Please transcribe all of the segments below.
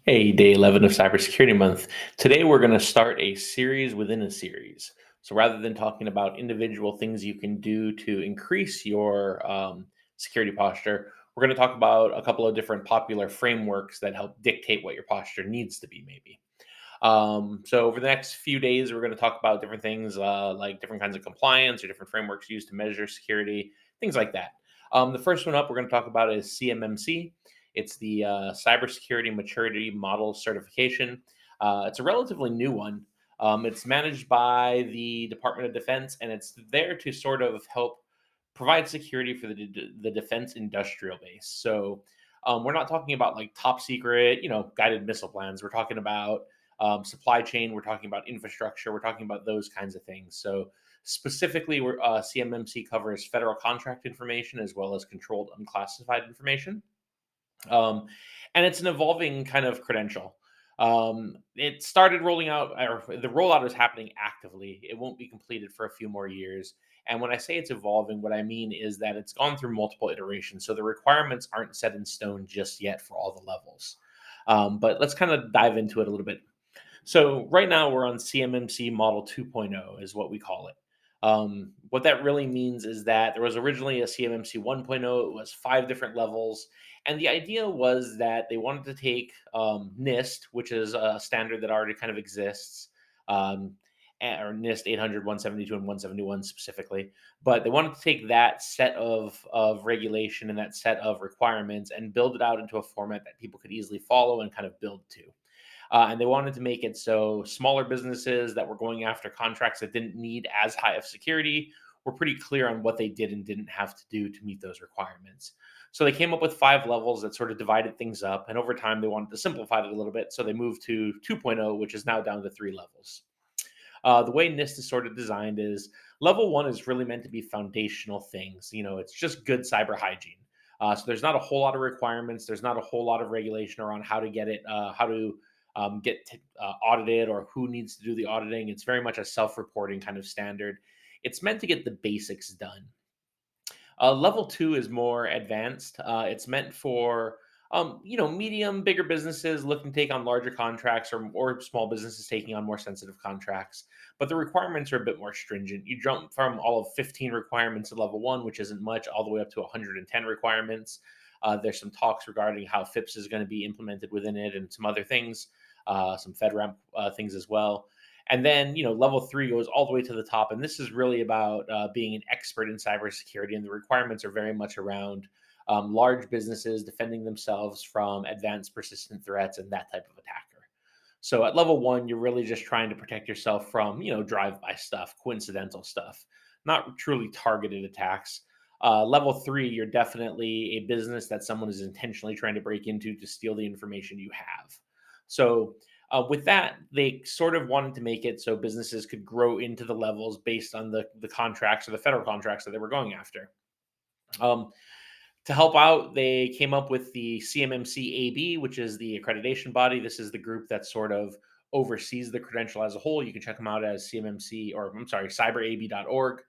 Hey, day 11 of Cybersecurity Month. Today, we're going to start a series within a series. So, rather than talking about individual things you can do to increase your security posture, we're going to talk about a couple of different popular frameworks that help dictate what your posture needs to be, maybe. So, over the next few days, we're going to talk about different things like different kinds of compliance or different frameworks used to measure security, things like that. The first one up we're going to talk about is CMMC. It's the Cybersecurity Maturity Model Certification. It's a relatively new one. It's managed by the Department of Defense, and it's there to sort of help provide security for the defense industrial base. So we're not talking about like top secret, guided missile plans. We're talking about supply chain. We're talking about infrastructure. We're talking about those kinds of things. So specifically, CMMC covers federal contract information as well as controlled unclassified information. Um, and it's an evolving kind of credential. It started rolling out, or the rollout is happening actively. It won't be completed for a few more years. And when I say it's evolving, what I mean is that it's gone through multiple iterations. So the requirements aren't set in stone just yet for all the levels. But let's kind of dive into it a little bit. So right now we're on CMMC Model 2.0 is what we call it. What that really means is that there was originally a CMMC 1.0. It was 5 different levels, and the idea was that they wanted to take NIST, which is a standard that already kind of exists, um, or NIST 800, 172, and 171 specifically. But they wanted to take that set of regulation and that set of requirements and build it out into a format that people could easily follow and kind of build to. And they wanted to make it so smaller businesses that were going after contracts that didn't need as high of security were pretty clear on what they did and didn't have to do to meet those requirements. So they came up with 5 levels that sort of divided things up. And over time, they wanted to simplify it a little bit. So they moved to 2.0, which is now down to 3 levels. The way NIST is sort of designed is level one is really meant to be foundational things. It's just good cyber hygiene. So there's not a whole lot of requirements. There's not a whole lot of regulation around how to get it, how to audited or who needs to do the auditing. It's very much a self-reporting kind of standard. It's meant to get the basics done. Level two is more advanced. It's meant for medium, bigger businesses looking to take on larger contracts, or small businesses taking on more sensitive contracts. But the requirements are a bit more stringent. You jump from all of 15 requirements at level one, which isn't much, all the way up to 110 requirements. There's some talks regarding how FIPS is going to be implemented within it, and some other things, some FedRAMP things as well. And then, level three goes all the way to the top. And this is really about being an expert in cybersecurity. And the requirements are very much around large businesses defending themselves from advanced persistent threats and that type of attacker. So at level one, you're really just trying to protect yourself from, drive-by stuff, coincidental stuff, not truly targeted attacks. Level three, you're definitely a business that someone is intentionally trying to break into to steal the information you have. So with that, they sort of wanted to make it so businesses could grow into the levels based on the contracts or the federal contracts that they were going after. Um, to help out, they came up with the CMMC AB, which is the accreditation body. This is the group that sort of oversees the credential as a whole. You can check them out as CMMC, or I'm sorry, cyberab.org.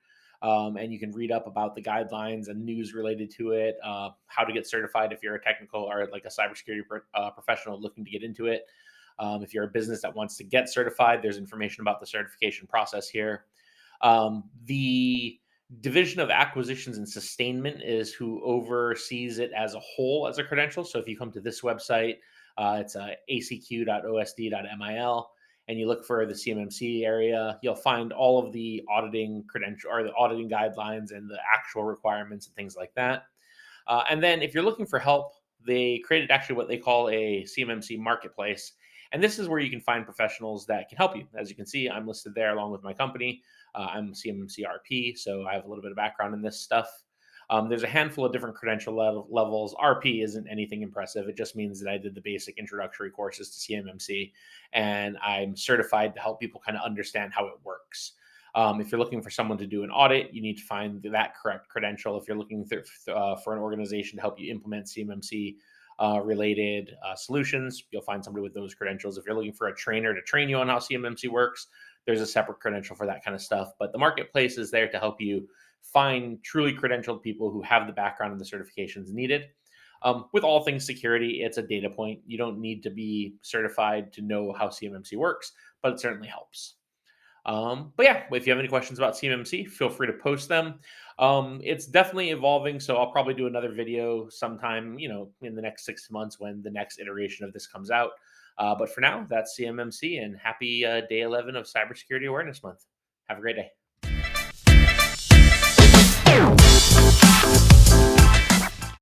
And you can read up about the guidelines and news related to it, how to get certified if you're a technical or like a cybersecurity professional looking to get into it. If you're a business that wants to get certified, there's information about the certification process here. The Division of Acquisitions and Sustainment is who oversees it as a whole as a credential. So if you come to this website, it's acq.osd.mil, and you look for the CMMC area, you'll find all of the auditing credential or the auditing guidelines and the actual requirements and things like that. And then if you're looking for help, they created actually what they call a CMMC Marketplace. And this is where you can find professionals that can help you. As you can see, I'm listed there along with my company. I'm CMMC RP, so I have a little bit of background in this stuff. There's a handful of different credential levels. RP isn't anything impressive. It just means that I did the basic introductory courses to CMMC, and I'm certified to help people kind of understand how it works. If you're looking for someone to do an audit, you need to find that correct credential. If you're looking for an organization to help you implement CMMC related solutions, you'll find somebody with those credentials. If you're looking for a trainer to train you on how CMMC works, there's a separate credential for that kind of stuff. But the marketplace is there to help you find truly credentialed people who have the background and the certifications needed. With all things security, it's a data point. You don't need to be certified to know how CMMC works, but it certainly helps. But yeah, if you have any questions about CMMC, feel free to post them. It's definitely evolving, so I'll probably do another video sometime, in the next 6 months when the next iteration of this comes out. But for now, that's CMMC, and happy day 11 of Cybersecurity Awareness Month. Have a great day.